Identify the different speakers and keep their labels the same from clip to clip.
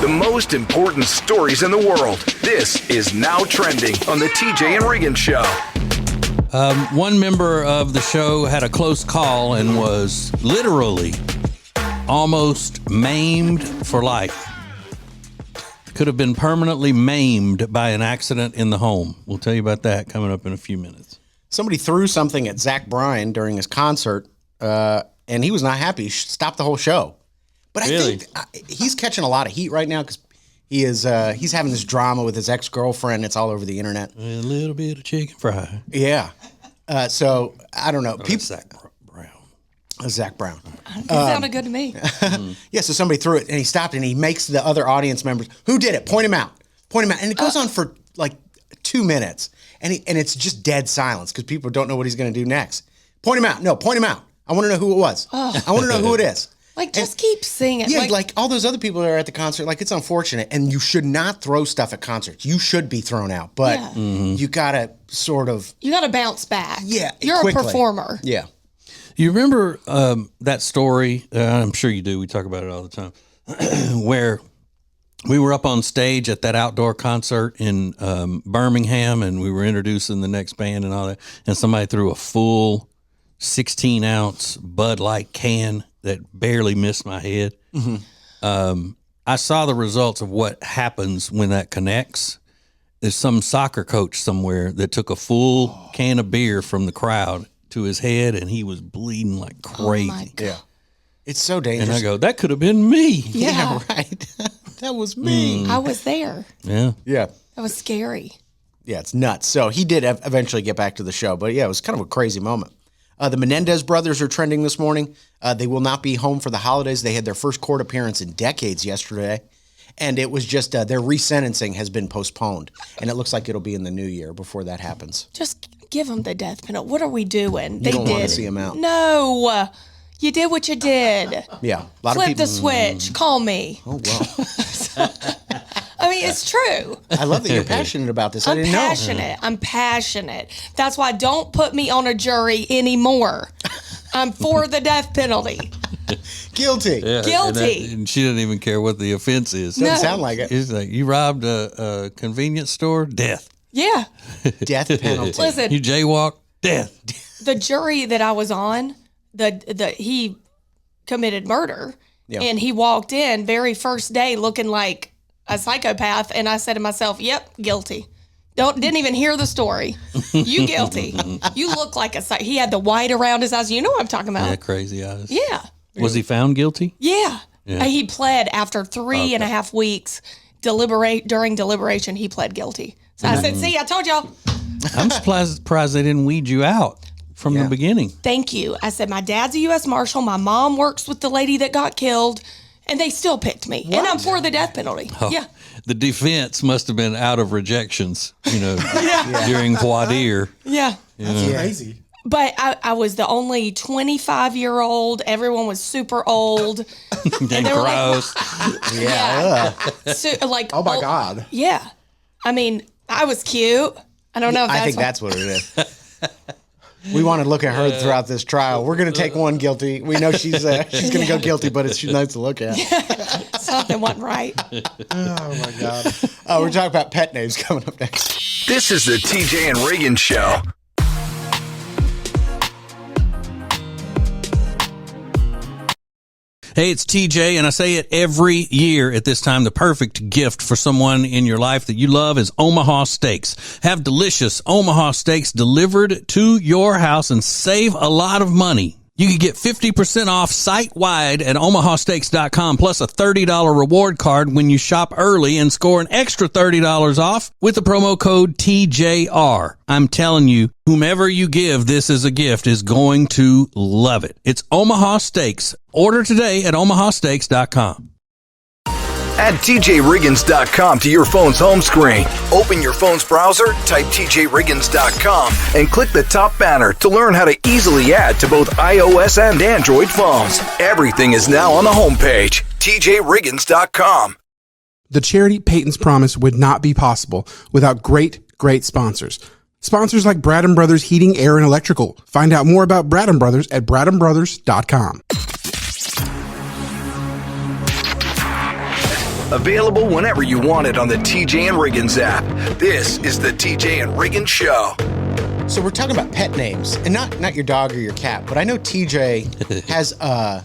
Speaker 1: The most important stories in the world. This is Now Trending on the TJ and Riggins Show.
Speaker 2: One member of the show had a close call and was literally almost maimed for life. Could have been permanently maimed by an accident in the home. We'll tell you about that coming up in a few minutes.
Speaker 3: Somebody threw something at Zach Bryan during his concert, and he was not happy. He stopped the whole show. But
Speaker 2: Really?
Speaker 3: I think he's catching a lot of heat right now because he's having this drama with his ex-girlfriend. It's all over the internet.
Speaker 2: A little bit of chicken fry.
Speaker 3: Yeah. So, I don't know.
Speaker 2: Zach Brown.
Speaker 3: Zach Brown.
Speaker 4: It sounded good to me.
Speaker 3: Yeah, so somebody threw it, and he stopped, and he makes the other audience members, who did it? Point him out. Point him out. And it goes on for like 2 minutes, and it's just dead silence because people don't know what he's going to do next. Point him out. No, point him out. I want to know who it was. I want to know who it is.
Speaker 4: Like, just keep singing.
Speaker 3: Yeah, like all those other people that are at the concert, like, it's unfortunate, and you should not throw stuff at concerts. You should be thrown out, but you got to sort of...
Speaker 4: You got to bounce back.
Speaker 3: Yeah,
Speaker 4: You're
Speaker 3: quickly.
Speaker 4: a performer.
Speaker 3: Yeah.
Speaker 2: You remember that story? I'm sure you do. We talk about it all the time. Where we were up on stage at that outdoor concert in Birmingham, and we were introducing the next band and all that, and somebody threw a full 16-ounce Bud Light can that barely missed my head. I saw the results of what happens when that connects. There's some soccer coach somewhere that took a full can of beer from the crowd to his head, and he was bleeding like crazy.
Speaker 4: Oh my God.
Speaker 3: Yeah. It's so dangerous.
Speaker 2: And I go, that could have been me.
Speaker 4: Yeah.
Speaker 3: Right. That was me.
Speaker 4: I was there.
Speaker 2: Yeah.
Speaker 3: Yeah.
Speaker 4: That was scary.
Speaker 3: Yeah, it's nuts. So he did eventually get back to the show, but yeah, it was kind of a crazy moment. The Menendez brothers are trending this morning. They will not be home for the holidays. They had their first court appearance in decades yesterday, and it was just their resentencing has been postponed, and it looks like it'll be in the new year before that happens.
Speaker 4: Just give them the death penalty. What are we doing?
Speaker 3: You don't want to see them out.
Speaker 4: No. You did what you did.
Speaker 3: Yeah, a lot
Speaker 4: Flip
Speaker 3: of people.
Speaker 4: the switch. Call me.
Speaker 3: Oh wow!
Speaker 4: I mean, it's true.
Speaker 3: I love that you're passionate about this. I
Speaker 4: I'm
Speaker 3: didn't
Speaker 4: passionate. I'm passionate. That's why don't put me on a jury anymore. I'm for the death penalty.
Speaker 3: know. Guilty.
Speaker 2: Yeah,
Speaker 4: Guilty.
Speaker 2: And she doesn't even care what the offense is.
Speaker 3: Doesn't
Speaker 4: No.
Speaker 3: sound like it.
Speaker 2: It's like, you robbed a convenience store? Death.
Speaker 4: Yeah.
Speaker 3: Death penalty.
Speaker 4: Listen,
Speaker 2: You jaywalk? Death.
Speaker 4: the jury that I was on, he committed murder,
Speaker 3: Yeah.
Speaker 4: and he walked in very first day looking like a psychopath, and I said to myself, "Yep, guilty." Didn't even hear the story. You guilty. You look like a psych. He had the white around his eyes. You know what I'm talking about?
Speaker 2: Yeah, crazy eyes.
Speaker 4: Yeah.
Speaker 2: Was he found guilty?
Speaker 4: Yeah.
Speaker 2: Yeah.
Speaker 4: He pled after 3.5 weeks. During deliberation, he pled guilty. So I said, "See, I told y'all."
Speaker 2: I'm surprised they didn't weed you out from the beginning.
Speaker 4: Thank you. I said, my dad's a U.S. Marshal. My mom works with the lady that got killed. And they still picked me. And I'm for the death penalty.
Speaker 2: Oh,
Speaker 4: Yeah.
Speaker 2: The defense must have been out of rejections, during voir dire.
Speaker 4: Yeah.
Speaker 3: That's crazy.
Speaker 4: But I was the only 25-year-old. Everyone was super old.
Speaker 2: And
Speaker 4: they were like,
Speaker 2: gross.
Speaker 3: Yeah.
Speaker 4: Oh,
Speaker 3: my God.
Speaker 4: Yeah. I mean, I was cute. I don't know if
Speaker 3: I think that's what it is. We want to look at her throughout this trial. We're going to take one guilty. We know she's going to go guilty, but she's nice to look at.
Speaker 4: something wasn't right.
Speaker 3: Oh, my God. We're talking about pet names coming up next.
Speaker 1: This is the TJ and Riggins Show.
Speaker 2: Hey, it's TJ, and I say it every year at this time. The perfect gift for someone in your life that you love is Omaha Steaks. Have delicious Omaha Steaks delivered to your house and save a lot of money. You can get 50% off site-wide at omahasteaks.com, plus a $30 reward card when you shop early and score an extra $30 off with the promo code TJR. I'm telling you, whomever you give this as a gift is going to love it. It's Omaha Steaks. Order today at omahasteaks.com.
Speaker 1: Add TJRiggins.com to your phone's home screen. Open your phone's browser, type TJRiggins.com, and click the top banner to learn how to easily add to both iOS and Android phones. Everything is now on the homepage, TJRiggins.com.
Speaker 5: The charity Peyton's Promise would not be possible without great sponsors. Sponsors like Brad & Brothers Heating, Air, and Electrical. Find out more about Brad & Brothers at bradandbrothers.com.
Speaker 1: Available whenever you want it on the TJ and Riggins app. This is the TJ and Riggins Show.
Speaker 3: So we're talking about pet names, and not your dog or your cat, but I know TJ has a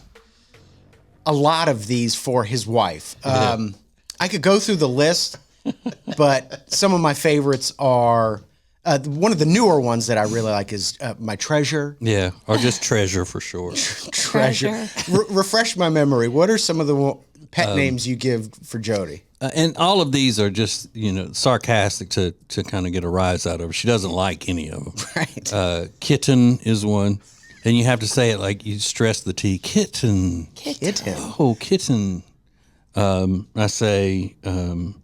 Speaker 3: lot of these for his wife. I could go through the list, but some of my favorites are one of the newer ones that I really like is my treasure.
Speaker 2: Yeah, or just treasure for short.
Speaker 3: Treasure. Refresh my memory. What are some of the pet names you give for Jody?
Speaker 2: And all of these are just, sarcastic to kind of get a rise out of her. She doesn't like any of them.
Speaker 3: Right.
Speaker 2: Kitten is one. And you have to say it like you stress the T. Kitten.
Speaker 3: Kitten.
Speaker 2: Oh, kitten. I say, what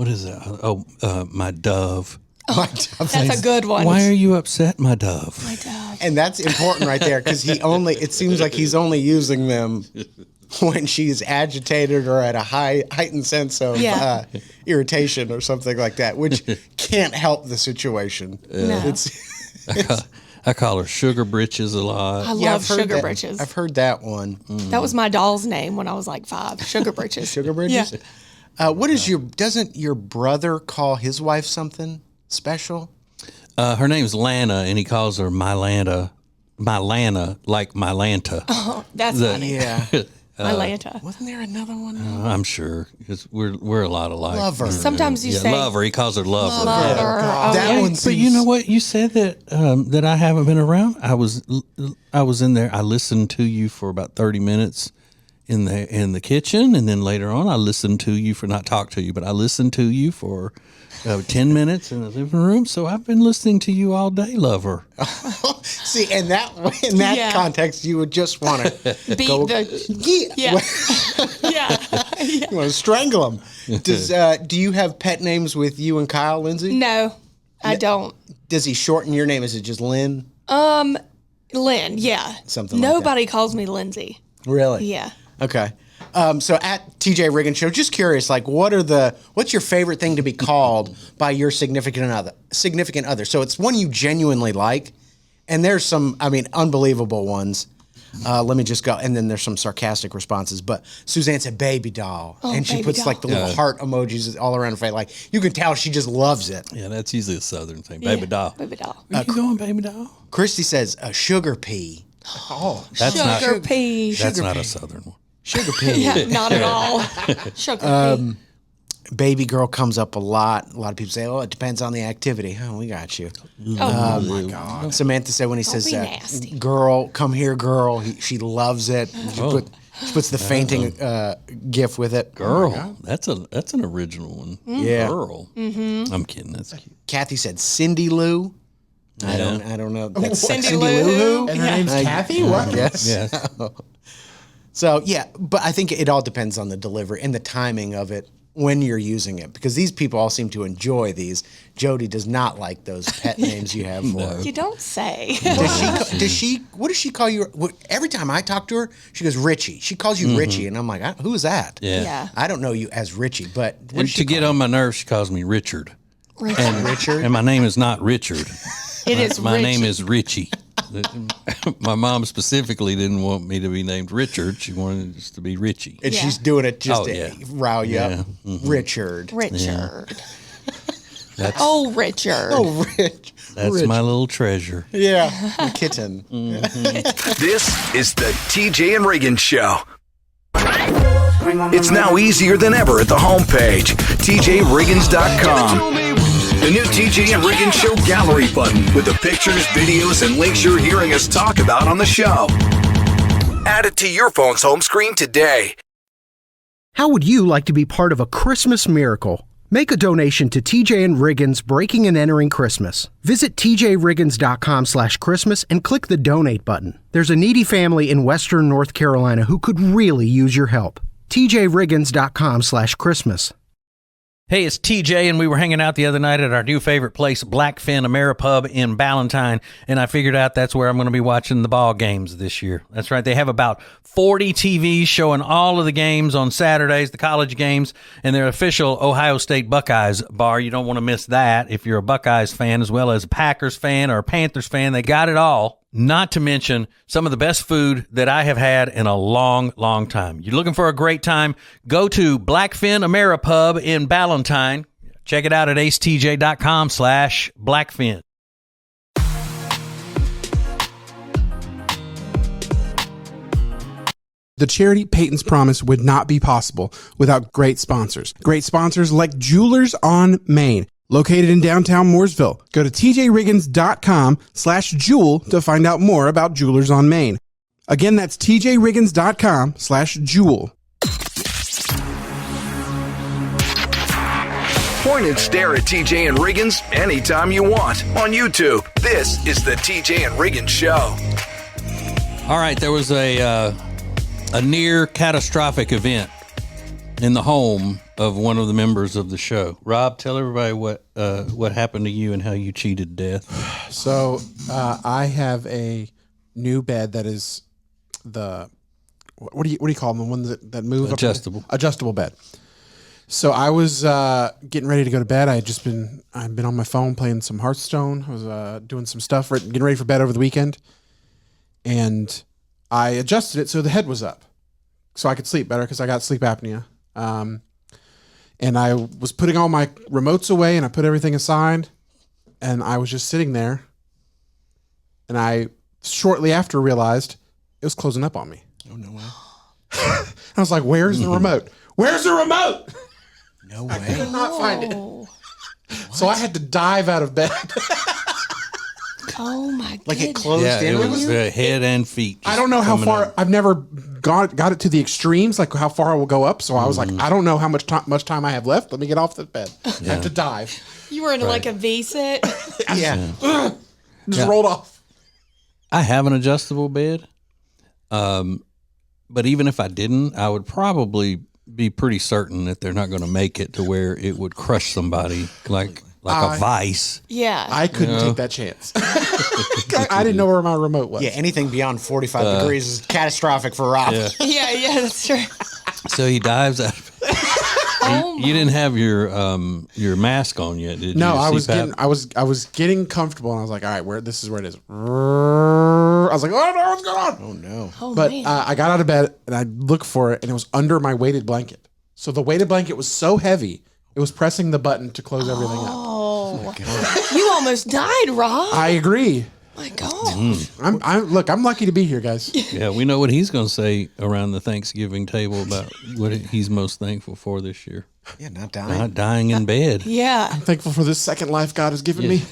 Speaker 2: is that? Oh, my dove.
Speaker 4: That's a good one.
Speaker 2: Why are you upset, my dove?
Speaker 4: My dove.
Speaker 3: And that's important right there because it seems like he's only using them when she's agitated or at a heightened sense of irritation or something like that, which can't help the situation.
Speaker 4: No.
Speaker 2: I call her Sugar Britches a lot.
Speaker 4: I love Sugar
Speaker 3: that.
Speaker 4: Britches.
Speaker 3: I've heard that one.
Speaker 4: That was my doll's name when I was like 5. Sugar Britches.
Speaker 3: Sugar Bridges?
Speaker 4: Yeah.
Speaker 3: Doesn't your brother call his wife something special?
Speaker 2: Her name's Lana, and he calls her Mylanta, like Mylanta.
Speaker 4: Oh, that's funny.
Speaker 3: Yeah.
Speaker 4: Mylanta.
Speaker 3: Wasn't there another one?
Speaker 2: I'm sure because we're a lot alike.
Speaker 3: Lover.
Speaker 4: Sometimes you say
Speaker 2: lover. He calls her lover.
Speaker 4: lover.
Speaker 3: That one
Speaker 2: But you know what? You said that that I haven't been around. I was in there. I listened to you for about 30 minutes in the kitchen, and then later on, I listened to you for not talk to you, but I listened to you for 10 minutes in the living room. So I've been listening to you all day, lover.
Speaker 3: See, in that context, you would just want to
Speaker 4: beat
Speaker 3: You want to strangle him. Do you have pet names with you and Kyle, Lindsay?
Speaker 4: No, I don't.
Speaker 3: Does he shorten your name? Is it just Lynn?
Speaker 4: Lynn, yeah.
Speaker 3: Something like
Speaker 4: Nobody calls me Lindsay.
Speaker 3: Really?
Speaker 4: Yeah.
Speaker 3: Okay. So at TJ Riggins Show, just curious, like what's your favorite thing to be called by your significant other? So it's one you genuinely like, and there's some, unbelievable ones. Let me just go, and then there's some sarcastic responses. But Suzanne said baby doll, and she puts like the little heart emojis all around her face. Like you can tell she just loves it.
Speaker 2: Yeah, that's usually a Southern thing. Baby doll.
Speaker 4: Baby doll.
Speaker 2: Where you going, baby doll?
Speaker 3: Christy says a sugar pea. Oh,
Speaker 2: That's
Speaker 4: Sugar pea.
Speaker 2: That's not a Southern one.
Speaker 3: sugar pea.
Speaker 4: Yeah, not at all. Sugar pea.
Speaker 3: Baby girl comes up a lot. A lot of people say, "Oh, it depends on the activity." Oh, we got you.
Speaker 4: Oh,
Speaker 3: my God. Samantha said when he says,
Speaker 4: be nasty.
Speaker 3: "Girl, come here, girl," she loves it. She puts the fainting gif with it.
Speaker 2: Girl, that's an original one.
Speaker 3: Yeah.
Speaker 2: Girl. Mm-hmm. I'm kidding. That's cute.
Speaker 3: Kathy said Cindy Lou. I don't know. That's
Speaker 4: Cindy Lou.
Speaker 5: And her name's Kathy? What?
Speaker 3: Yes.
Speaker 2: Yes.
Speaker 3: So, yeah, but I think it all depends on the delivery and the timing of it when you're using it, because these people all seem to enjoy these. Jody does not like those pet names you have for her.
Speaker 4: You don't say.
Speaker 3: What does she call you? Every time I talk to her, she goes, Richie. She calls you Richie, and I'm like, who is that?
Speaker 2: Yeah.
Speaker 3: I don't know you as Richie, but what
Speaker 2: And
Speaker 3: does she
Speaker 2: to get on my nerves, she calls me Richard.
Speaker 3: Richard?
Speaker 2: And my name is not Richard.
Speaker 4: It is
Speaker 2: My name
Speaker 4: Richie.
Speaker 2: is Richie. My mom specifically didn't want me to be named Richard. She wanted it just to be Richie.
Speaker 3: And
Speaker 4: Yeah.
Speaker 3: she's doing it just
Speaker 2: Oh,
Speaker 3: to
Speaker 2: yeah.
Speaker 3: rile you
Speaker 2: Yeah.
Speaker 3: up. Richard.
Speaker 4: Richard.
Speaker 2: That's
Speaker 4: Richard.
Speaker 3: Oh, Rich.
Speaker 2: that's my little treasure.
Speaker 3: Yeah, a kitten.
Speaker 1: This is the TJ and Riggins Show. It's now easier than ever at the homepage, tjriggins.com. The new TJ and Riggins Show gallery button with the pictures, videos, and links you're hearing us talk about on the show. Add it to your phone's home screen today.
Speaker 6: How would you like to be part of a Christmas miracle? Make a donation to TJ and Riggins Breaking and Entering Christmas. Visit tjriggins.com/Christmas and click the donate button. There's a needy family in Western North Carolina who could really use your help. tjriggins.com/Christmas.
Speaker 7: Hey, it's TJ, and we were hanging out the other night at our new favorite place, Blackfin Ameripub in Ballantyne, and I figured out that's where I'm going to be watching the ball games this year. That's right. They have about 40 TVs showing all of the games on Saturdays, the college games, and their official Ohio State Buckeyes bar. You don't want to miss that if you're a Buckeyes fan as well as a Packers fan or a Panthers fan. They got it all. not to mention some of the best food that I have had in a long, long time. You're looking for a great time? Go to Blackfin Ameripub in Ballantyne. Check it out at acetj.com/Blackfin.
Speaker 5: The charity Peyton's Promise would not be possible without great sponsors. Great sponsors like Jewelers on Main, located in downtown Mooresville. Go to tjriggins.com/jewel to find out more about Jewelers on Main. Again, that's tjriggins.com/jewel.
Speaker 1: Point and stare at TJ and Riggins anytime you want on YouTube. This is the TJ and Riggins Show.
Speaker 2: All right, there was a near catastrophic event in the home of one of the members of the show. Rob, tell everybody what happened to you and how you cheated death.
Speaker 5: So I have a new bed that is the what do you call them? The ones that move adjustable bed. So I was getting ready to go to bed. I've been on my phone playing some Hearthstone. I was doing some stuff, getting ready for bed over the weekend, and I adjusted it so the head was up, so I could sleep better because I got sleep apnea. And I was putting all my remotes away, and I put everything aside, and I was just sitting there, and I shortly after realized it was closing up on me.
Speaker 3: Oh, no way.
Speaker 5: I was like, "Where's the remote? Where's the remote?"
Speaker 3: No way.
Speaker 5: I could not find it. So I had to dive out of bed.
Speaker 4: Oh my god!
Speaker 3: Like it closed
Speaker 2: Yeah,
Speaker 3: in
Speaker 2: it
Speaker 3: on
Speaker 2: was
Speaker 3: you?
Speaker 2: head and feet.
Speaker 5: I don't know how far. I've never got it to the extremes, like how far I will go up. So I was like, I don't know how much time I have left. Let me get off the bed. I have to dive.
Speaker 4: You were in like a V-sit.
Speaker 3: Yeah.
Speaker 5: Just rolled off.
Speaker 2: I have an adjustable bed, but even if I didn't, I would probably be pretty certain that they're not going to make it to where it would crush somebody like a vice.
Speaker 4: Yeah.
Speaker 5: I couldn't take that chance. I didn't know where my remote was.
Speaker 3: Yeah, anything beyond 45 degrees is catastrophic for Rob.
Speaker 2: Yeah.
Speaker 4: yeah, that's true.
Speaker 2: So he dives out of bed. You didn't have your mask on yet, did you?
Speaker 5: No,
Speaker 2: Your CPAP?
Speaker 5: I was getting comfortable, and I was like, all right, this is where it is. I was like, oh no, what's going on?
Speaker 3: Oh, no.
Speaker 4: Oh,
Speaker 5: But
Speaker 4: man.
Speaker 5: I got out of bed and I looked for it, and it was under my weighted blanket. So the weighted blanket was so heavy, it was pressing the button to close everything up.
Speaker 4: Oh, you almost died, Rob.
Speaker 5: I agree.
Speaker 4: My God.
Speaker 5: I'm lucky to be here, guys.
Speaker 2: Yeah, we know what he's going to say around the Thanksgiving table about what he's most thankful for this year.
Speaker 3: Yeah, not dying.
Speaker 2: Not dying in bed.
Speaker 4: Yeah.
Speaker 5: I'm thankful for this second life God has given me.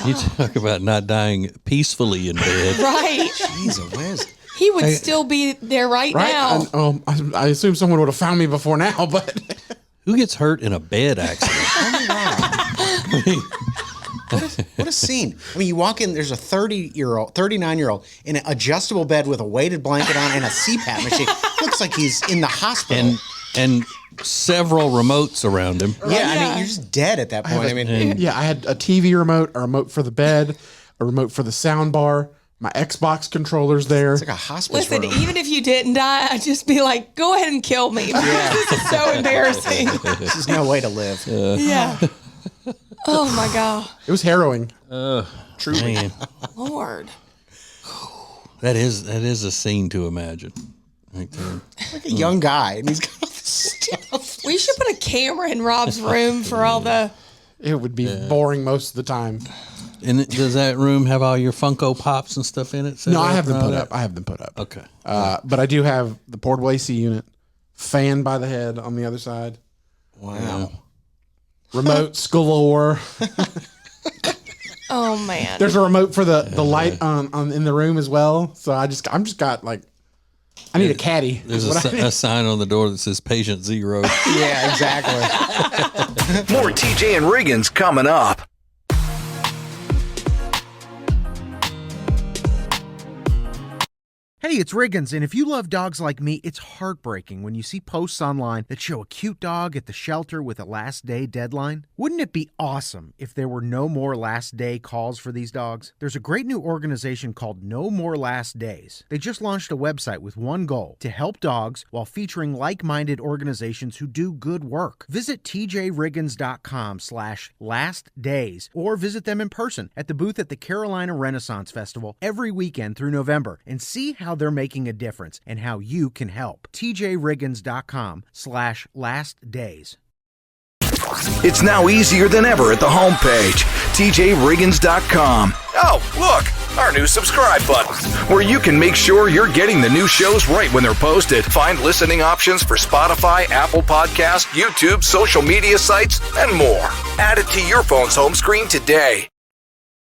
Speaker 2: You talk about not dying peacefully in bed.
Speaker 4: Right.
Speaker 3: Jeez, Whiz.
Speaker 4: He would still be there right now.
Speaker 5: And, I assume someone would have found me before now, but
Speaker 2: Who gets hurt in a bed accident?
Speaker 3: What a scene. I mean, you walk in, there's a 39-year-old in an adjustable bed with a weighted blanket on and a CPAP machine. Looks like he's in the hospital.
Speaker 2: And several remotes around him.
Speaker 3: Yeah, I mean, you're just dead at that point. I mean,
Speaker 5: yeah, I had a TV remote, a remote for the bed, a remote for the sound bar, my Xbox controller's there.
Speaker 3: it's like a hospice
Speaker 4: Listen,
Speaker 3: room.
Speaker 4: even if you didn't die, I'd just be like, go ahead and kill me. This is so embarrassing.
Speaker 3: This is no way to live.
Speaker 4: Yeah. Oh my God.
Speaker 5: It was harrowing.
Speaker 2: Truly. Man,
Speaker 4: Lord.
Speaker 2: that is a scene to imagine. Right there.
Speaker 3: Like a young guy, and he's got all this stuff.
Speaker 4: We should put a camera in Rob's room for all the.
Speaker 5: It would be boring most of the time.
Speaker 2: And does that room have all your Funko Pops and stuff in it?
Speaker 5: No, I have them put up.
Speaker 2: Okay.
Speaker 5: But I do have the portable AC unit, fan by the head on the other side,
Speaker 3: Wow.
Speaker 5: remotes galore.
Speaker 4: Oh man.
Speaker 5: There's a remote for the light on in the room as well. So I'm just got like, I need a caddy.
Speaker 2: There's a sign on the door that says patient 0.
Speaker 3: Yeah, exactly.
Speaker 1: More TJ and Riggins coming up.
Speaker 6: Hey, it's Riggins, and if you love dogs like me, it's heartbreaking when you see posts online that show a cute dog at the shelter with a last day deadline. Wouldn't it be awesome if there were no more last day calls for these dogs? There's a great new organization called No More Last Days. They just launched a website with one goal: to help dogs while featuring like-minded organizations who do good work. Visit tjriggins.com/lastdays or visit them in person at the booth at the Carolina Renaissance Festival every weekend through November and see how they're making a difference and how you can help. tjriggins.com/lastdays.
Speaker 1: It's now easier than ever at the homepage, tjriggins.com. Oh, look, our new subscribe button, where you can make sure you're getting the new shows right when they're posted. Find listening options for Spotify, Apple Podcasts, YouTube, social media sites, and more. Add it to your phone's home screen today.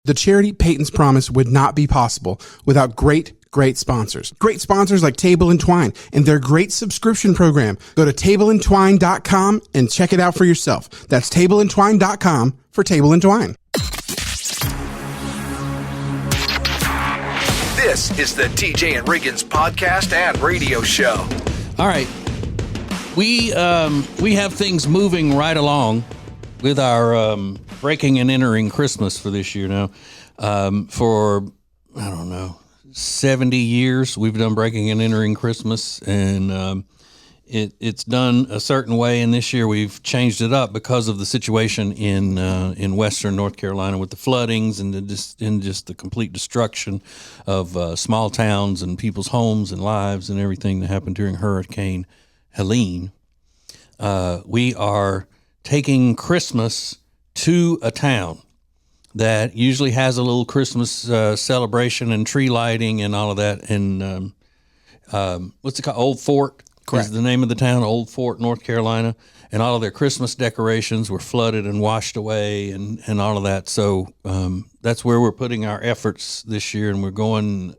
Speaker 8: The charity Peyton's Promise would not be possible without great sponsors. Great sponsors like Table and Twine and their great subscription program. Go to tableandtwine.com and check it out for yourself. That's tableandtwine.com for Table and Twine.
Speaker 1: This is the TJ and Riggins podcast and radio show.
Speaker 2: All right. We have things moving right along with our breaking and entering Christmas for this year now. For, I don't know, 70 years we've done breaking and entering Christmas, and it's done a certain way, and this year we've changed it up because of the situation in western North Carolina with the floodings and just the complete destruction of small towns and people's homes and lives and everything that happened during Hurricane Helene. We are taking Christmas to a town that usually has a little Christmas celebration and tree lighting and all of that. And what's it called? Old Fort. Correct. Is the name of the town, Old Fort, North Carolina. And all of their Christmas decorations were flooded and washed away and all of that. So that's where we're putting our efforts this year. And we're going,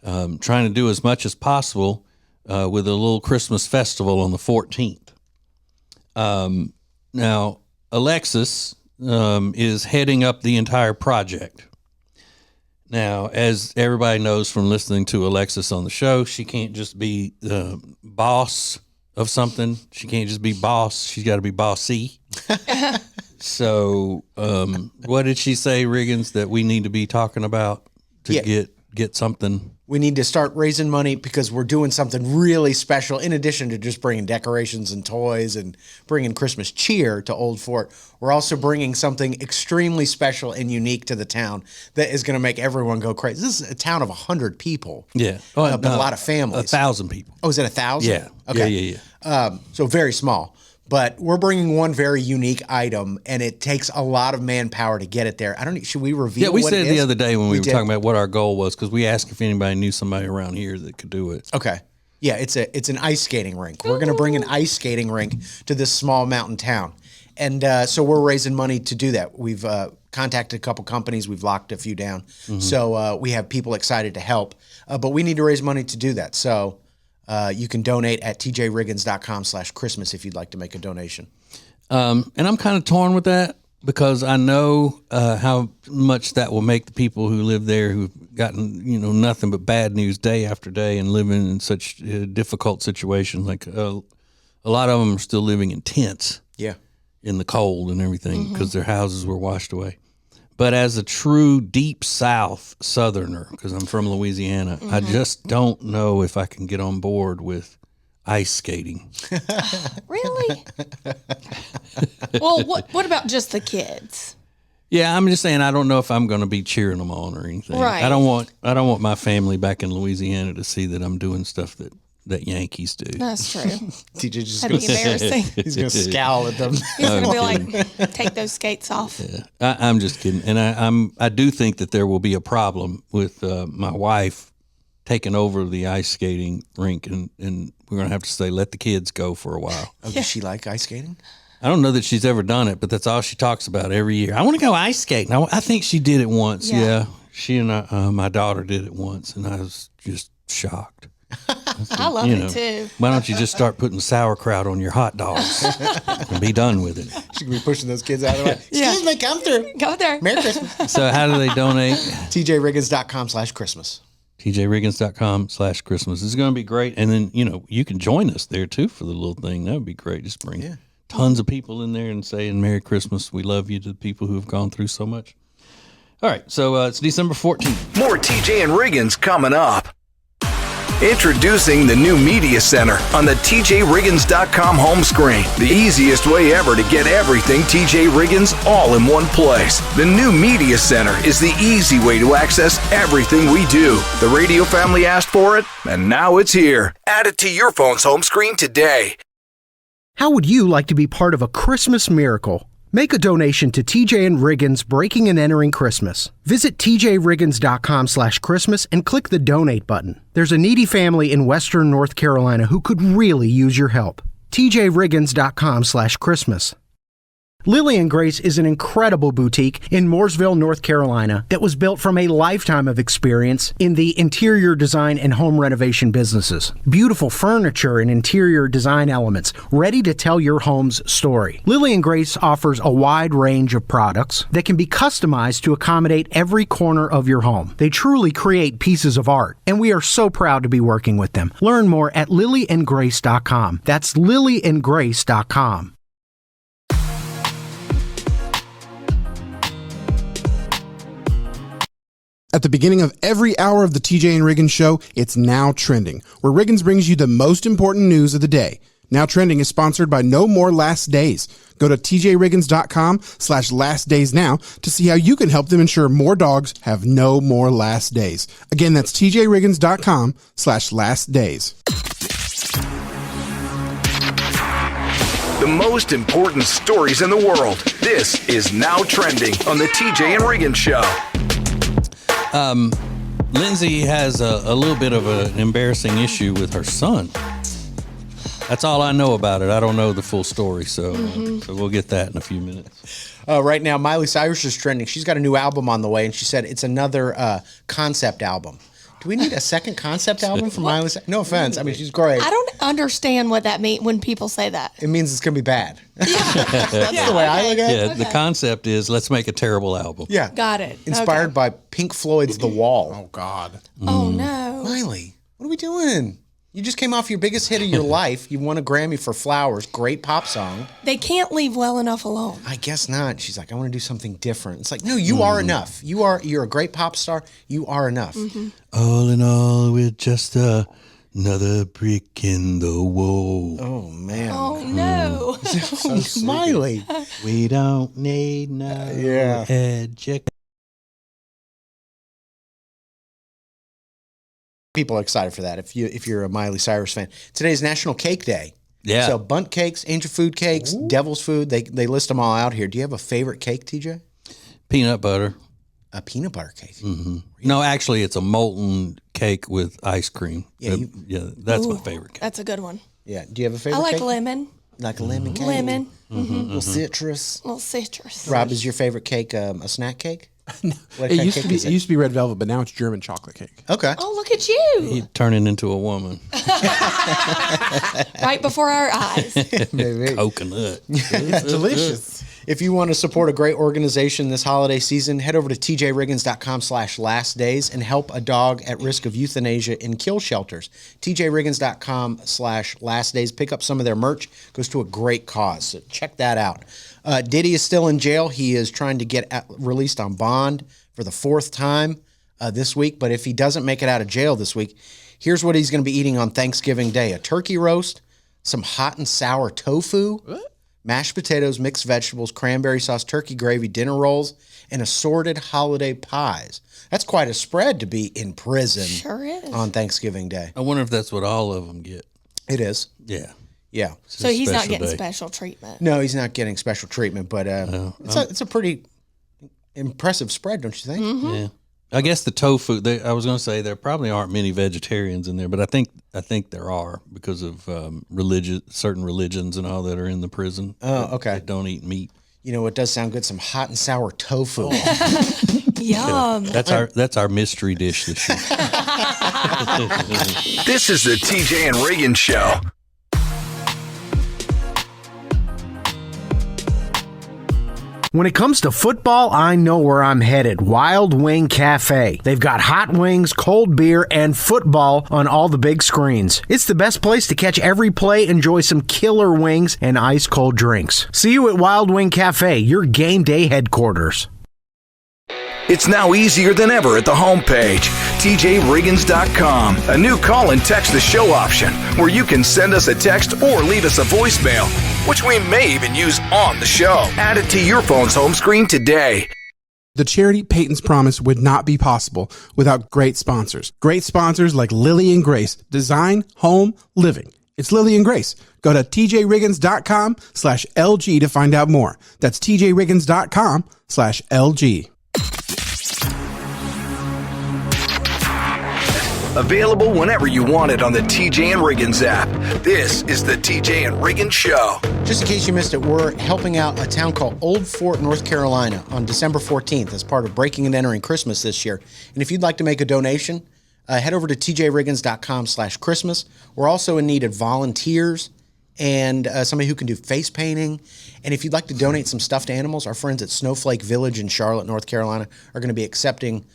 Speaker 2: trying to do as much as possible with a little Christmas festival on the 14th. Now, Alexis is heading up the entire project. Now, as everybody knows from listening to Alexis on the show, she can't just be the boss of something. She can't just be boss. She's got to be bossy. So, what did she say, Riggins, that we need to be talking about to get something?
Speaker 3: We need to start raising money because we're doing something really special. In addition to just bringing decorations and toys and bringing Christmas cheer to Old Fort, we're also bringing something extremely special and unique to the town that is going to make everyone go crazy. This is a town of 100 people.
Speaker 2: Yeah.
Speaker 3: But a lot of families.
Speaker 2: 1,000 people.
Speaker 3: Oh, is it 1,000?
Speaker 2: Yeah.
Speaker 3: Okay.
Speaker 2: Yeah.
Speaker 3: So very small. But we're bringing one very unique item, and it takes a lot of manpower to get it there. Should we reveal?
Speaker 2: Yeah, we
Speaker 3: what
Speaker 2: said
Speaker 3: it
Speaker 2: the
Speaker 3: is?
Speaker 2: other day when we were talking about what our goal was, because we asked if anybody knew somebody around here that could do it.
Speaker 3: Okay. Yeah, it's an ice skating rink. We're going to bring an ice skating rink to this small mountain town. And so we're raising money to do that. We've contacted a couple companies. We've locked a few down. Mm-hmm. So we have people excited to help. But we need to raise money to do that. So you can donate at tjriggins.com/Christmas if you'd like to make a donation.
Speaker 2: And I'm kind of torn with that because I know how much that will make the people who live there who've gotten, nothing but bad news day after day and living in such difficult situations. Like a lot of them are still living in tents.
Speaker 3: Yeah.
Speaker 2: In the cold and everything because their houses were washed away. But as a true deep South Southerner, because I'm from Louisiana, I just don't know if I can get on board with ice skating.
Speaker 4: Really? Well, what about just the kids?
Speaker 2: Yeah, I'm just saying I don't know if I'm going to be cheering them on or anything.
Speaker 4: Right.
Speaker 2: I don't want my family back in Louisiana to see that I'm doing stuff that Yankees do.
Speaker 4: That's true.
Speaker 3: TJ just
Speaker 4: That'd be embarrassing.
Speaker 3: He's going to scowl at them.
Speaker 4: He's going to be like, take those skates off.
Speaker 2: Yeah, I'm just kidding. And I do think that there will be a problem with my wife taking over the ice skating rink, and we're going to have to say, let the kids go for a while.
Speaker 3: Oh, does she like ice skating?
Speaker 2: I don't know that she's ever done it, but that's all she talks about every year. I want to go ice skating. I think she did it once. Yeah. She and my daughter did it once, and I was just shocked.
Speaker 4: I love it too.
Speaker 2: Why don't you just start putting sauerkraut on your hot dogs and be done with it?
Speaker 3: She could be pushing those kids out of the way. Excuse me, come through.
Speaker 4: Go there.
Speaker 3: Merry Christmas.
Speaker 2: So how do they donate?
Speaker 3: tjriggins.com/Christmas.
Speaker 2: TJRiggins.com/Christmas. It's going to be great. And then, you can join us there too for the little thing. That would be great. Just bring tons of people in there and saying Merry Christmas. We love you to the people who have gone through so much. All right. So it's December 14th.
Speaker 1: More TJ and Riggins coming up. Introducing the new Media Center on the TJRiggins.com home screen. The easiest way ever to get everything TJ Riggins all in one place. The new Media Center is the easy way to access everything we do. The radio family asked for it, and now it's here. Add it to your phone's home screen today.
Speaker 6: How would you like to be part of a Christmas miracle? Make a donation to TJ and Riggins Breaking and Entering Christmas. Visit tjriggins.com/Christmas and click the donate button. There's a needy family in Western North Carolina who could really use your help. tjriggins.com/Christmas. Lily and Grace is an incredible boutique in Mooresville, North Carolina that was built from a lifetime of experience in the interior design and home renovation businesses. Beautiful furniture and interior design elements ready to tell your home's story. Lily and Grace offers a wide range of products that can be customized to accommodate every corner of your home. They truly create pieces of art, and we are so proud to be working with them. Learn more at lilyandgrace.com. That's lilyandgrace.com.
Speaker 8: At the beginning of every hour of the TJ and Riggins show, it's Now Trending, where Riggins brings you the most important news of the day. Now Trending is sponsored by No More Last Days. Go to tjriggins.com/lastdaysnow to see how you can help them ensure more dogs have no more last days. Again, that's tjriggins.com/lastdays.
Speaker 1: The most important stories in the world. This is Now Trending on the TJ and Riggins show.
Speaker 2: Lindsay has a little bit of an embarrassing issue with her son. That's all I know about it. I don't know the full story, so we'll get that in a few minutes.
Speaker 3: Right now, Miley Cyrus is trending. She's got a new album on the way, and she said it's another concept album. Do we need a second concept album for Miley Cyrus? No offense. I mean, she's great.
Speaker 4: I don't understand what that means when people say that.
Speaker 3: It means it's going to be bad. That's the way I look at it.
Speaker 2: Yeah, the concept is let's make a terrible album.
Speaker 3: Yeah.
Speaker 4: Got it.
Speaker 3: Inspired by Pink Floyd's The Wall.
Speaker 5: Oh, God.
Speaker 4: Oh, no.
Speaker 3: Miley, what are we doing? You just came off your biggest hit of your life. You won a Grammy for Flowers. Great pop song.
Speaker 4: They can't leave well enough alone.
Speaker 3: I guess not. She's like, I want to do something different. It's like, no, you are enough. You're a great pop star. You are enough.
Speaker 2: All in all, we're just another brick in the wall.
Speaker 3: Oh, man.
Speaker 4: Oh, no.
Speaker 3: Miley.
Speaker 2: We don't need no education.
Speaker 3: People are excited for that. If you're a Miley Cyrus fan, today's National Cake Day.
Speaker 2: Yeah.
Speaker 3: So Bundt cakes, angel food cakes, devil's food. They list them all out here. Do you have a favorite cake, TJ?
Speaker 2: Peanut butter.
Speaker 3: A peanut butter cake.
Speaker 2: Mm-hmm. No, actually, it's a molten cake with ice cream.
Speaker 3: Yeah,
Speaker 2: that's my favorite cake.
Speaker 4: That's a good one.
Speaker 3: Yeah. Do you have a favorite?
Speaker 4: I like
Speaker 3: cake?
Speaker 4: lemon.
Speaker 3: Like a lemon cake.
Speaker 4: Lemon.
Speaker 3: Little citrus.
Speaker 4: Little citrus.
Speaker 3: Rob, is your favorite cake a snack cake? What
Speaker 5: It
Speaker 3: kind of
Speaker 5: used
Speaker 3: cake
Speaker 5: to be
Speaker 3: is
Speaker 5: it used to be red velvet, but now it's German chocolate cake.
Speaker 3: Okay.
Speaker 4: Oh, look at you.
Speaker 2: He's turning into a woman.
Speaker 4: Right before our eyes.
Speaker 2: Coconut.
Speaker 3: It's delicious. If you want to support a great organization this holiday season, head over to tjriggins.com/lastdays and help a dog at risk of euthanasia in kill shelters. tjriggins.com/lastdays. Pick up some of their merch. Goes to a great cause. So check that out. Diddy is still in jail. He is trying to get released on bond for the fourth time this week. But if he doesn't make it out of jail this week, here's what he's going to be eating on Thanksgiving Day. A turkey roast, some hot and sour tofu, mashed potatoes, mixed vegetables, cranberry sauce, turkey gravy, dinner rolls, and assorted holiday pies. That's quite a spread to be in prison
Speaker 4: Sure is.
Speaker 3: on Thanksgiving Day.
Speaker 2: I wonder if that's what all of them get.
Speaker 3: It is.
Speaker 2: Yeah.
Speaker 3: Yeah.
Speaker 4: So he's not
Speaker 2: special
Speaker 4: getting
Speaker 2: day.
Speaker 4: special treatment.
Speaker 3: No, he's not getting special treatment, but it's a pretty impressive spread, don't you think?
Speaker 2: Yeah. I guess the tofu. I was going to say there probably aren't many vegetarians in there, but I think there are because of certain religions and all that are in the prison.
Speaker 3: Oh, okay.
Speaker 2: That don't eat meat.
Speaker 3: You know, it does sound good. Some hot and sour tofu.
Speaker 4: Yum.
Speaker 2: That's our mystery dish this year.
Speaker 1: This is the TJ and Riggins show.
Speaker 6: When it comes to football, I know where I'm headed. Wild Wing Cafe. They've got hot wings, cold beer, and football on all the big screens. It's the best place to catch every play, enjoy some killer wings, and ice-cold drinks. See you at Wild Wing Cafe, your game day headquarters.
Speaker 1: It's now easier than ever at the homepage, TJRiggins.com. A new call and text the show option where you can send us a text or leave us a voicemail, which we may even use on the show. Add it to your phone's home screen today.
Speaker 8: The charity Peyton's Promise would not be possible without great sponsors. Great sponsors like Lily and Grace, Design, Home, Living. It's Lily and Grace. Go to tjriggins.com/LG to find out more. That's tjriggins.com/LG.
Speaker 1: Available whenever you want it on the TJ and Riggins app. This is the TJ and Riggins Show.
Speaker 3: Just in case you missed it, we're helping out a town called Old Fort, North Carolina on December 14th as part of Breaking and Entering Christmas this year. And if you'd like to make a donation, head over to tjriggins.com/Christmas. We're also in need of volunteers and somebody who can do face painting. And if you'd like to donate some stuffed animals, our friends at Snowflake Village in Charlotte, North Carolina are going to be accepting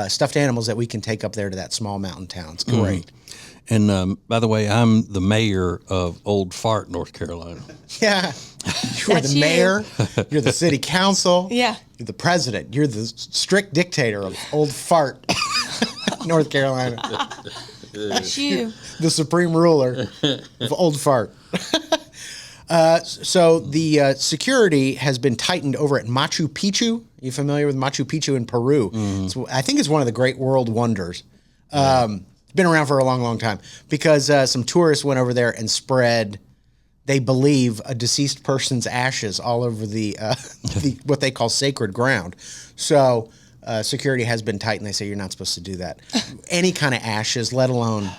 Speaker 3: stuffed animals that we can take up there to that small mountain town. It's great.
Speaker 2: And by the way, I'm the mayor of Old Fart, North Carolina.
Speaker 3: Yeah. You're
Speaker 4: That's
Speaker 3: the mayor. You're the city council.
Speaker 4: Yeah.
Speaker 3: You're the president. You're the strict dictator of Old Fart, North Carolina.
Speaker 4: That's you.
Speaker 3: The supreme ruler of Old Fart. So the security has been tightened over at Machu Picchu. You familiar with Machu Picchu in Peru? I think it's one of the great world wonders. It's been around for a long, long time because some tourists went over there and spread, they believe, a deceased person's ashes all over the what they call sacred ground. So security has been tightened. They say you're not supposed to do that. Any kind of ashes, let alone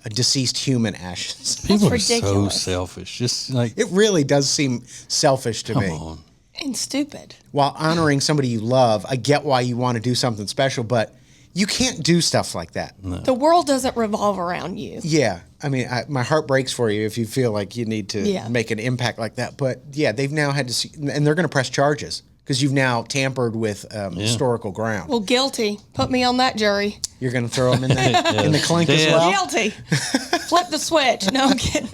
Speaker 3: a deceased human ashes.
Speaker 2: People are
Speaker 4: ridiculous.
Speaker 2: so selfish. Just like,
Speaker 3: It really does seem selfish to me.
Speaker 2: come on.
Speaker 4: And stupid.
Speaker 3: While honoring somebody you love, I get why you want to do something special, but you can't do stuff like that.
Speaker 4: The world doesn't revolve around you.
Speaker 3: Yeah. I mean, my heart breaks for you if you feel like you need to make an impact like that. But yeah, they've now had to see, and they're going to press charges because you've now tampered with historical ground.
Speaker 4: Well, guilty. Put me on that jury.
Speaker 3: You're going to throw them in the clink as well?
Speaker 4: Guilty. Flip the switch. No, I'm kidding.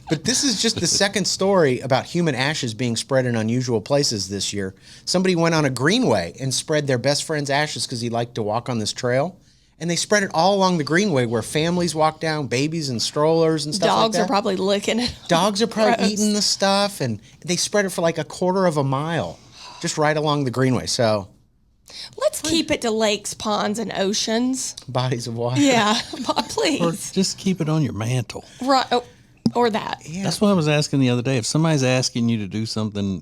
Speaker 3: But this is just the second story about human ashes being spread in unusual places this year. Somebody went on a greenway and spread their best friend's ashes because he liked to walk on this trail. And they spread it all along the greenway where families walk down, babies and strollers and stuff like that.
Speaker 4: Dogs are probably licking it.
Speaker 3: Dogs are probably
Speaker 4: Gross.
Speaker 3: eating the stuff, and they spread it for like a quarter of a mile, just right along the greenway. So,
Speaker 4: Let's keep it to lakes, ponds, and oceans.
Speaker 3: bodies of water.
Speaker 4: Yeah,
Speaker 2: Or
Speaker 4: please.
Speaker 2: just keep it on your mantle.
Speaker 4: Right. Oh, or that.
Speaker 2: That's what I was asking the other day. If somebody's asking you to do something,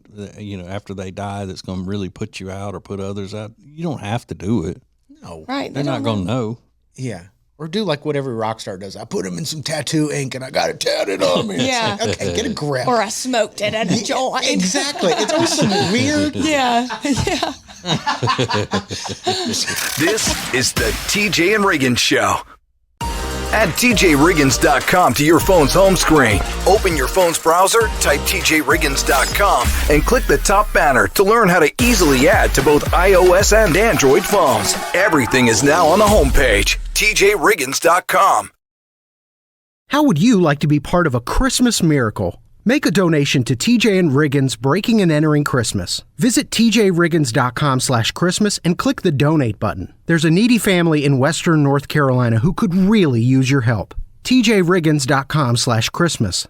Speaker 2: after they die, that's going to really put you out or put others out, you don't have to do it.
Speaker 3: No.
Speaker 4: Right.
Speaker 2: They're not going to know.
Speaker 3: Yeah. Or do like what every rock star does. I put them in some tattoo ink and I got it tatted on me.
Speaker 4: Yeah.
Speaker 3: Okay, get a grip.
Speaker 4: Or I smoked it at a joint.
Speaker 3: Exactly. It's always some weird.
Speaker 4: Yeah. Yeah.
Speaker 1: This is the TJ and Riggins Show. Add TJRiggins.com to your phone's home screen. Open your phone's browser, type TJRiggins.com, and click the top banner to learn how to easily add to both iOS and Android phones. Everything is now on the homepage, TJRiggins.com.
Speaker 6: How would you like to be part of a Christmas miracle? Make a donation to TJ and Riggins Breaking and Entering Christmas. Visit tjriggins.com/Christmas and click the donate button. There's a needy family in Western North Carolina who could really use your help. tjriggins.com/Christmas.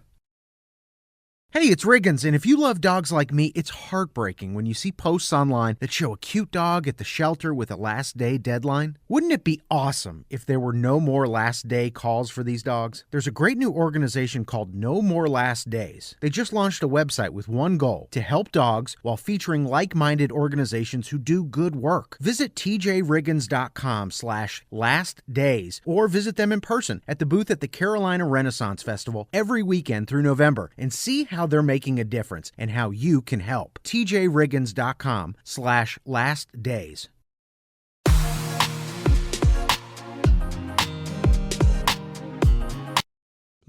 Speaker 9: Hey, it's Riggins, and if you love dogs like me, it's heartbreaking when you see posts online that show a cute dog at the shelter with a last day deadline. Wouldn't it be awesome if there were no more last day calls for these dogs? There's a great new organization called No More Last Days. They just launched a website with one goal: to help dogs while featuring like-minded organizations who do good work. Visit tjriggins.com/lastdays or visit them in person at the booth at the Carolina Renaissance Festival every weekend through November and see how they're making a difference and how you can help. tjriggins.com/lastdays.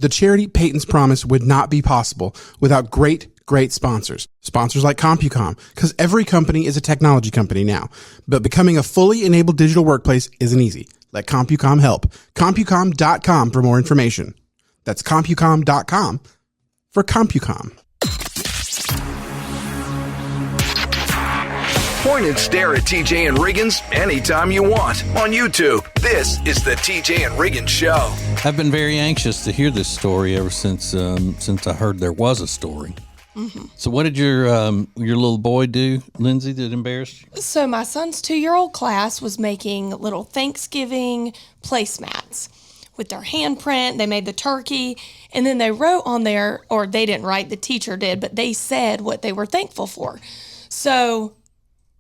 Speaker 8: The charity Peyton's Promise would not be possible without great sponsors. Sponsors like CompuCom, because every company is a technology company now. But becoming a fully enabled digital workplace isn't easy. Let CompuCom help. CompuCom.com for more information. That's CompuCom.com for CompuCom.
Speaker 1: Point and stare at TJ and Riggins anytime you want on YouTube. This is the TJ and Riggins Show.
Speaker 2: I've been very anxious to hear this story ever since I heard there was a story. Mm-hmm. So what did your little boy do, Lindsay, that embarrassed you?
Speaker 4: So my son's 2-year-old class was making little Thanksgiving placemats with their handprint. They made the turkey, and then they wrote on there, or they didn't write, the teacher did, but they said what they were thankful for. So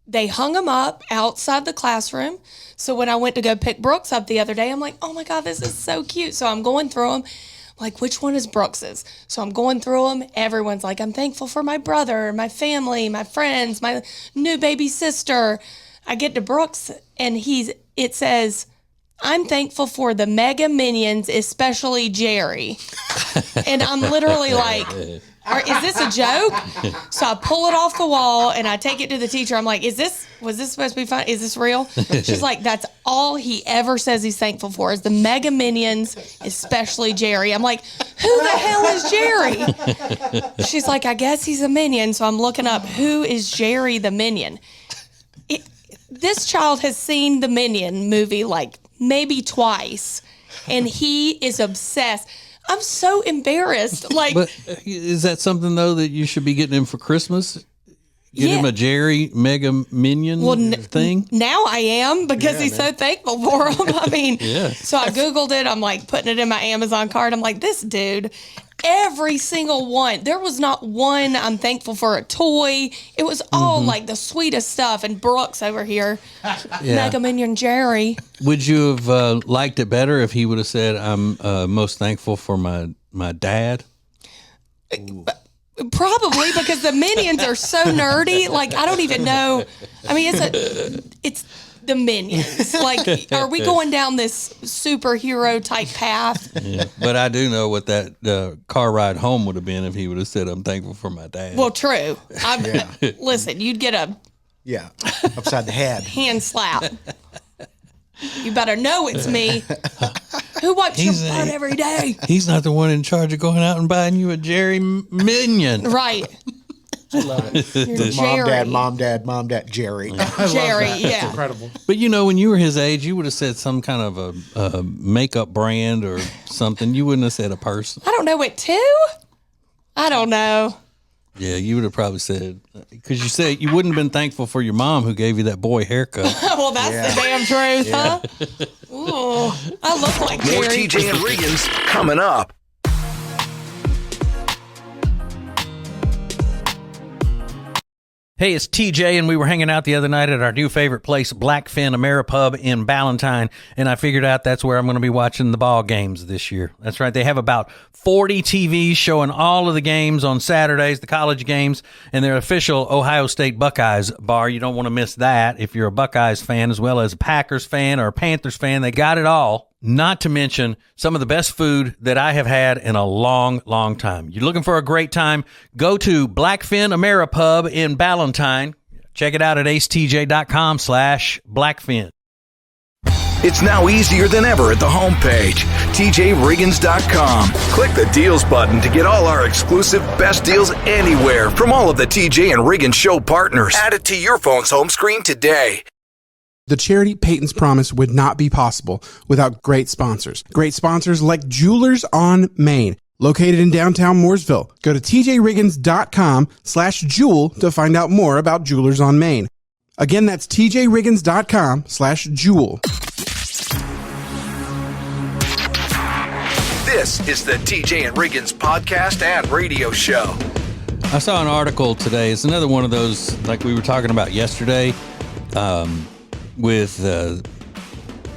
Speaker 4: they hung them up outside the classroom. So when I went to go pick Brooks up the other day, I'm like, oh my God, this is so cute. So I'm going through them. Like, which one is Brooks's? So I'm going through them. Everyone's like, I'm thankful for my brother, my family, my friends, my new baby sister. I get to Brooks, and it says, I'm thankful for the Mega Minions, especially Jerry. And I'm literally like, is this a joke? So I pull it off the wall and I take it to the teacher. I'm like, was this supposed to be fun? Is this real? She's like, that's all he ever says he's thankful for is the Mega Minions, especially Jerry. I'm like, who the hell is Jerry? She's like, I guess he's a minion. So I'm looking up, who is Jerry the Minion? This child has seen the Minion movie like maybe twice, and he is obsessed. I'm so embarrassed. Like,
Speaker 2: but is that something though that you should be getting him for Christmas? Get him a Jerry Mega Minion thing?
Speaker 4: Now I am, because he's so thankful for him. I mean, so I Googled it. I'm like putting it in my Amazon cart. I'm like, this dude, every single one. There was not one I'm thankful for a toy. It was all like the sweetest stuff. And Brooks over here, Mega Minion Jerry.
Speaker 2: Would you have liked it better if he would have said, I'm most thankful for my dad?
Speaker 4: Probably, because the Minions are so nerdy. Like, I don't even know. I mean, it's the Minions. Like, are we going down this superhero type path?
Speaker 2: Yeah, but I do know what that car ride home would have been if he would have said, I'm thankful for my dad.
Speaker 4: Well, true. Listen, you'd get a
Speaker 3: upside the head
Speaker 4: hand slap. You better know it's me. Who wipes your butt every day?
Speaker 2: He's not the one in charge of going out and buying you a Jerry Minion.
Speaker 4: Right.
Speaker 3: I love it. Mom, dad, Jerry.
Speaker 4: Jerry, yeah.
Speaker 5: That's incredible.
Speaker 2: But when you were his age, you would have said some kind of a makeup brand or something. You wouldn't have said a person.
Speaker 4: I don't know it too. I don't know.
Speaker 2: Yeah, you would have probably said, because you said you wouldn't have been thankful for your mom who gave you that boy haircut.
Speaker 4: Well, that's the damn truth, huh? Ooh, I look like Jerry.
Speaker 1: More TJ and Riggins coming up.
Speaker 7: Hey, it's TJ, and we were hanging out the other night at our new favorite place, Blackfin Ameripub in Ballantyne, and I figured out that's where I'm going to be watching the ball games this year. That's right. They have about 40 TVs showing all of the games on Saturdays, the college games, and their official Ohio State Buckeyes bar. You don't want to miss that if you're a Buckeyes fan as well as a Packers fan or a Panthers fan. They got it all. Not to mention some of the best food that I have had in a long, long time. You're looking for a great time? Go to Blackfin Ameripub in Ballantyne. Check it out at acetj.com/Blackfin.
Speaker 1: It's now easier than ever at the homepage, tjriggins.com. Click the deals button to get all our exclusive best deals anywhere from all of the TJ and Riggins show partners. Add it to your phone's home screen today.
Speaker 8: The charity Peyton's Promise would not be possible without great sponsors. Great sponsors like Jewelers on Main, located in downtown Mooresville. Go to tjriggins.com/jewel to find out more about Jewelers on Main. Again, that's tjriggins.com/jewel.
Speaker 1: This is the TJ and Riggins podcast and radio show.
Speaker 2: I saw an article today. It's another one of those, like we were talking about yesterday, with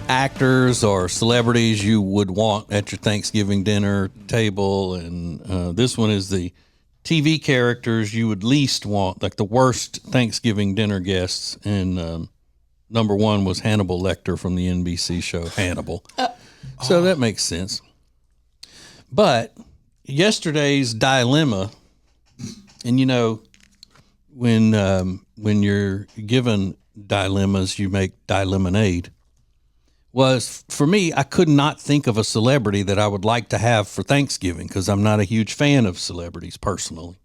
Speaker 2: actors or celebrities you would want at your Thanksgiving dinner table. And this one is the TV characters you would least want, like the worst Thanksgiving dinner guests. And number one was Hannibal Lecter from the NBC show Hannibal. So that makes sense. But yesterday's dilemma, and you know, when you're given dilemmas, you make dilemonade. Was for me, I could not think of a celebrity that I would like to have for Thanksgiving because I'm not a huge fan of celebrities personally.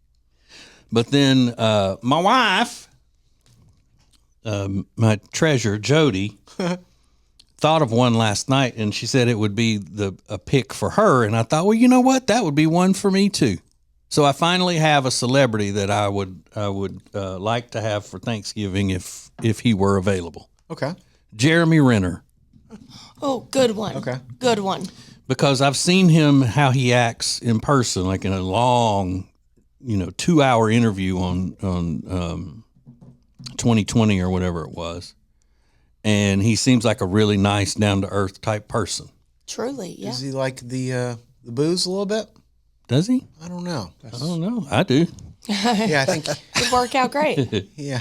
Speaker 2: But then my wife, my treasure, Jody, thought of one last night, and she said it would be a pick for her. And I thought, well, you know what? That would be one for me too. So I finally have a celebrity that I would like to have for Thanksgiving if he were available.
Speaker 3: Okay. Jeremy
Speaker 2: Renner.
Speaker 4: Oh, good one.
Speaker 3: Okay.
Speaker 4: Good one.
Speaker 2: Because I've seen him, how he acts in person, like in a long, 2-hour interview on 2020 or whatever it was. And he seems like a really nice, down-to-earth type person.
Speaker 4: Truly, yeah.
Speaker 3: Does he like the booze a little bit?
Speaker 2: Does he?
Speaker 3: I don't know.
Speaker 2: I don't know. I do.
Speaker 3: Yeah, I think.
Speaker 4: It'd work out great.
Speaker 3: Yeah.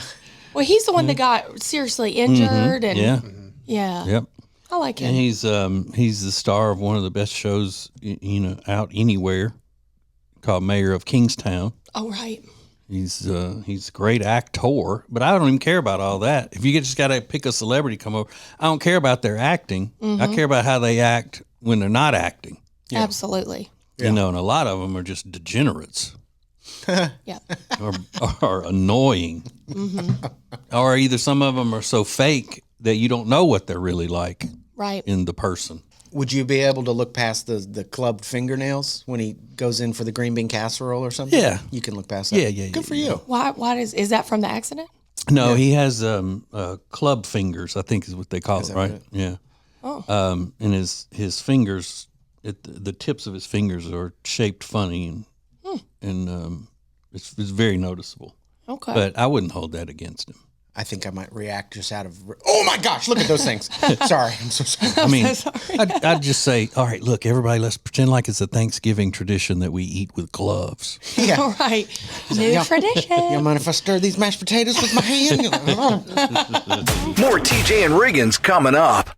Speaker 4: Well, he's the one that got seriously injured. And
Speaker 2: Yeah.
Speaker 4: Yeah.
Speaker 2: Yep.
Speaker 4: I like him.
Speaker 2: And he's the star of one of the best shows, out anywhere, called Mayor of Kingstown.
Speaker 4: Oh, right.
Speaker 2: He's a great actor, but I don't even care about all that. If you just got to pick a celebrity to come over, I don't care about their acting. I care about how they act when they're not acting.
Speaker 4: Yeah. Absolutely.
Speaker 2: Yeah. And a lot of them are just degenerates.
Speaker 4: Yeah.
Speaker 2: Or annoying. Or either some of them are so fake that you don't know what they're really like in the person.
Speaker 3: Would you be able to look past the clubbed fingernails when he goes in for the green bean casserole or something?
Speaker 2: Yeah.
Speaker 3: You can look past that.
Speaker 2: Yeah.
Speaker 3: Good for you.
Speaker 4: Why is that from the accident?
Speaker 2: No, he has club fingers, I think is what they call it, right? Yeah.
Speaker 4: Oh.
Speaker 2: And his fingers, the tips of his fingers are shaped funny, and it's very noticeable.
Speaker 4: Okay.
Speaker 2: But I wouldn't hold that against him.
Speaker 3: I think I might react just out of, oh my gosh, look at those things. Sorry, I'm so sorry.
Speaker 2: I mean, I'd just say, all right, look, everybody, let's pretend like it's a Thanksgiving tradition that we eat with gloves.
Speaker 3: Yeah.
Speaker 4: All right. New tradition.
Speaker 3: You mind if I stir these mashed potatoes with my hand?
Speaker 1: More TJ and Riggins coming up.